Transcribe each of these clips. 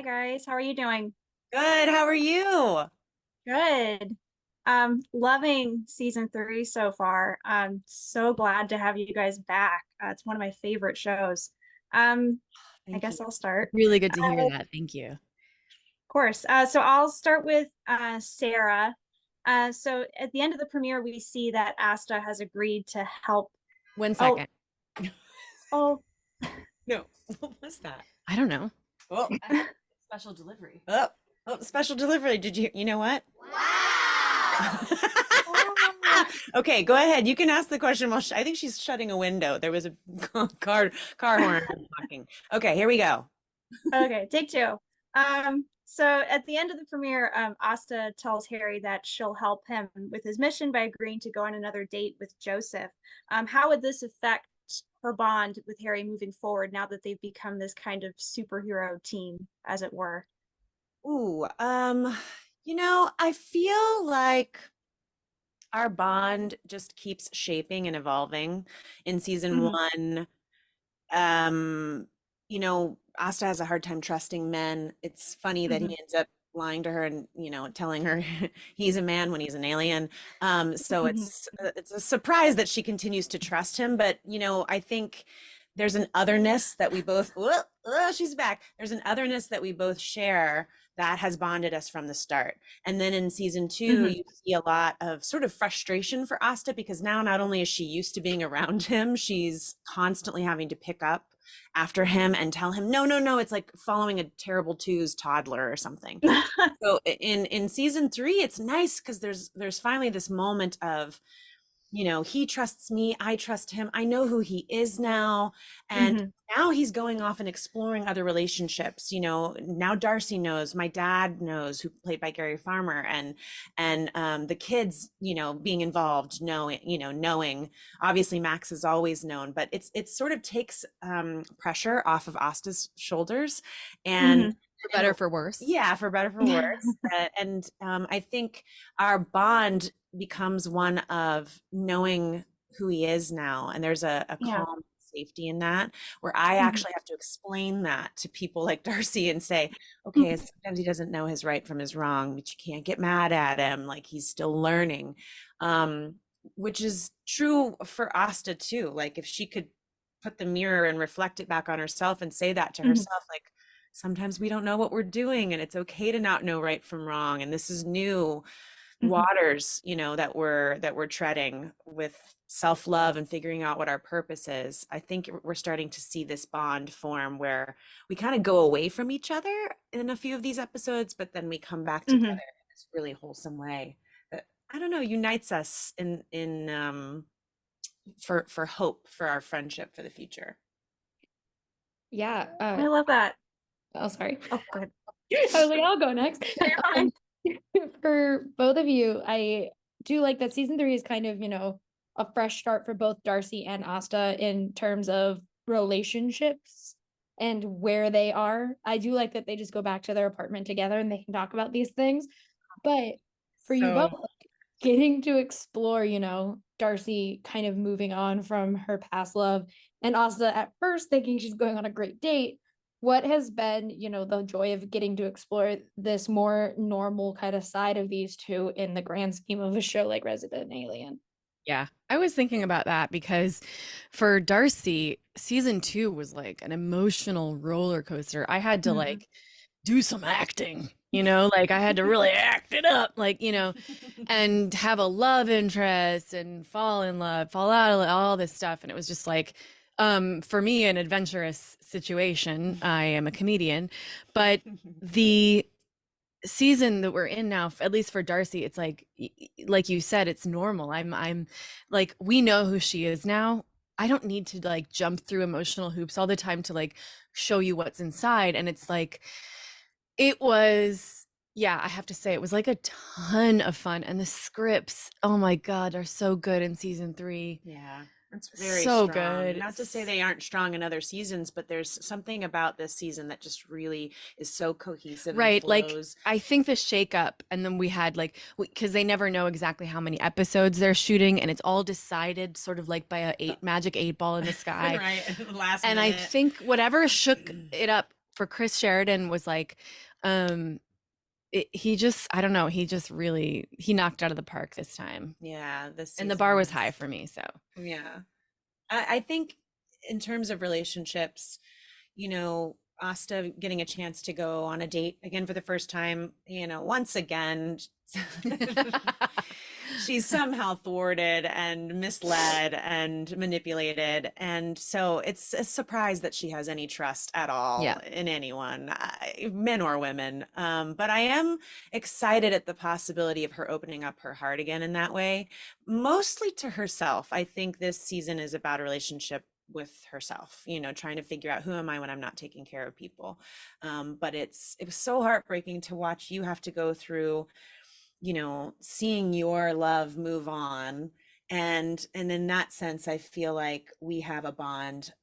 guys. How are you doing? Good. How are you? Good. Loving season three so far. I'm so glad to have you guys back. It's one of my favorite shows. I Thank you. guess I'll start. Really good to hear Of that. Thank you. course. So I'll start with Sarah. So at the end of the premiere, we see that Asta has agreed to help. One Oh, second. oh, No, what was that? I don't know. Oh, Special delivery. oh, oh, special delivery. You know what? oh. Okay, go ahead. You can ask the question while I think she's shutting a window. There was a car horn talking. Okay, here we go. Okay, take two. So at the end of the premiere, Asta tells Harry that she'll help him with his mission by agreeing to go on another date with Joseph. How would this affect her bond with Harry moving forward now that they've become this kind of superhero team, as it were? Ooh, I feel like our bond just keeps shaping and evolving. In season Mhm. one, Asta has a hard time trusting men. It's funny that Mhm. he ends up lying to her and, telling her he's a man when he's an alien. So Mhm. it's a surprise that she continues to trust him. But, I think there's an otherness that we both, she's back. There's an otherness that we both share that has bonded us from the start. And then in season two, Mhm. you see a lot of sort of frustration for Asta because now not only is she used to being around him, she's constantly having to pick up after him and tell him, no, no, no, it's like following a terrible twos toddler or something. So in season three, it's nice because there's finally this moment of, he trusts me, I trust him, I know who he is now. And Mhm. now he's going off and exploring other relationships. Now Darcy knows, my dad knows, who played by Gary Farmer, and the kids, being involved, knowing. Obviously Max has always known, but it sort of takes pressure off of Asta's shoulders. and Mhm. For and better, for worse. yeah, for better, for worse. And I think our bond becomes one of knowing who he is now. And there's a Yeah. calm safety in that, where I Mhm. actually have to explain that to people like Darcy and say, okay, sometimes he doesn't know his right from his wrong, but you can't get mad at him. Like he's still learning. Um, which is true for Asta too. Like if she could put the mirror and reflect it back on herself and say that to Mhm. herself, like, sometimes we don't know what we're doing and it's okay to not know right from wrong, and this is new Mhm. waters, that we're treading with self-love and figuring out what our purpose is. I think we're starting to see this bond form where we kind of go away from each other in a few of these episodes, but then we come back together Mhm. in this really wholesome way that, I don't know, unites us in for hope for our friendship for the future. Yeah. I love that. Oh, sorry. Oh, go ahead. I was like, I'll go next. No, you're fine. Um, for both of you, I do like that season three is kind of, a fresh start for both Darcy and Asta in terms of relationships and where they are. I do like that they just go back to their apartment together and they can talk about these things. But for you both, So getting to explore, Darcy kind of moving on from her past love and Asta at first thinking she's going on a great date. What has been, the joy of getting to explore this more normal kind of side of these two in the grand scheme of a show like Resident Alien? Yeah, I was thinking about that because for Darcy, season two was like an emotional roller coaster. I had to Mhm. like do some acting, like I had to really act it up, like, and have a love interest and fall in love, fall out of love, all this stuff. And it was just like, for me, an adventurous situation. I am a comedian, but the season that we're in now, at least for Darcy, it's like you said, it's normal. I'm like, we know who she is now. I don't need to like jump through emotional hoops all the time to like show you what's inside. And it's like, it was, yeah, I have to say, it was like a ton of fun. And the scripts, oh my God, are so good in season three. Yeah, it's very So strong. good. Not to say they aren't strong in other seasons, but there's something about this season that just really is so cohesive and Right. Like, flows. I think the shakeup, and then we had like, because they never know exactly how many episodes they're shooting, and it's all decided sort of like by a magic eight ball in the sky. Right, last And I minute. think whatever shook it up for Chris Sheridan was like, he just, I don't know, he just really, he knocked out of the park this time. Yeah, this And the bar was season high is- for me. So Yeah. I think in terms of relationships, you know, Asta getting a chance to go on a date again for the first time, you know, once again, she's somehow thwarted and misled and manipulated. And so it's a surprise that she has any trust at all Yeah. in anyone, men or women. But I am excited at the possibility of her opening up her heart again in that way, mostly to herself. I think this season is about a relationship with herself, you know, trying to figure out who am I when I'm not taking care of people. But it was so heartbreaking to watch you have to go through, you know, seeing your love move on. And in that sense, I feel like we have a bond.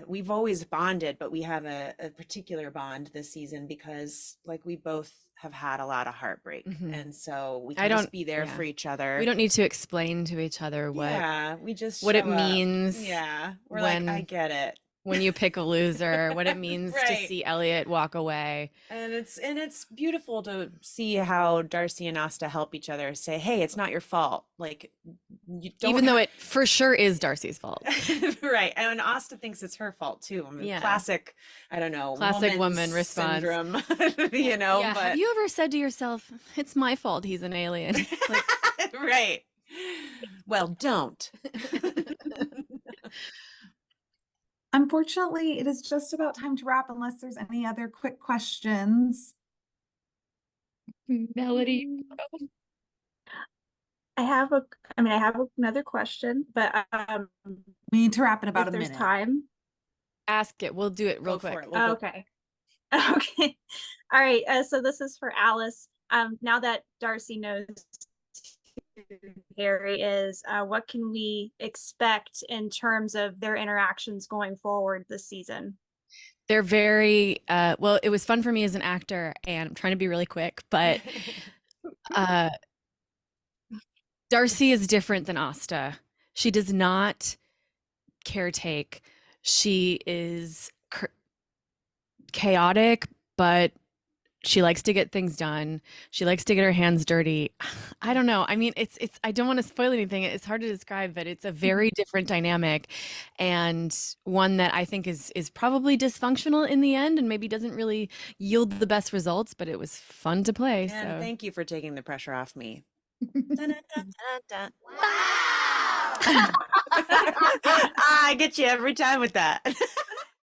We've always bonded, but we have a particular bond this season because like we both have had a lot of heartbreak. And so we can just be there for each other. We don't need to explain to each other we just what it show up. means. Yeah. We're when- like, I get it. when you pick a loser, what it means to Right. see Elliot walk away. And it's beautiful to see how Darcy and Asta help each other say, hey, it's not your fault. Like you don't Even though it for sure is Darcy's fault. right. And Asta thinks it's her fault too. I mean, Yeah. classic, I don't know, Classic woman woman's response. syndrome, you know, Yeah. but Have you ever said to yourself, it's my fault he's an alien? Like, right. Well, don't. Unfortunately, it is just about time to wrap unless there's any other quick questions. Melody. I have another question, but We need to wrap in about if a there's minute. time. ask it. We'll do it real Go for quick. it. We'll go- Okay. Okay. All right. So this is for Alice. Now that Darcy knows who Harry is, what can we expect in terms of their interactions going forward this season? They're very well, it was fun for me as an actor, and I'm trying to be really quick, but Darcy is different than Asta. She does not caretake. She is chaotic, but she likes to get things done. She likes to get her hands dirty. I don't know. I mean, it's I don't want to spoil anything. It's hard to describe, but it's a very different dynamic, and one that I think is probably dysfunctional in the end and maybe doesn't really yield the best results, but it was fun to play. And So thank you for taking the pressure off me. I get you every time with that.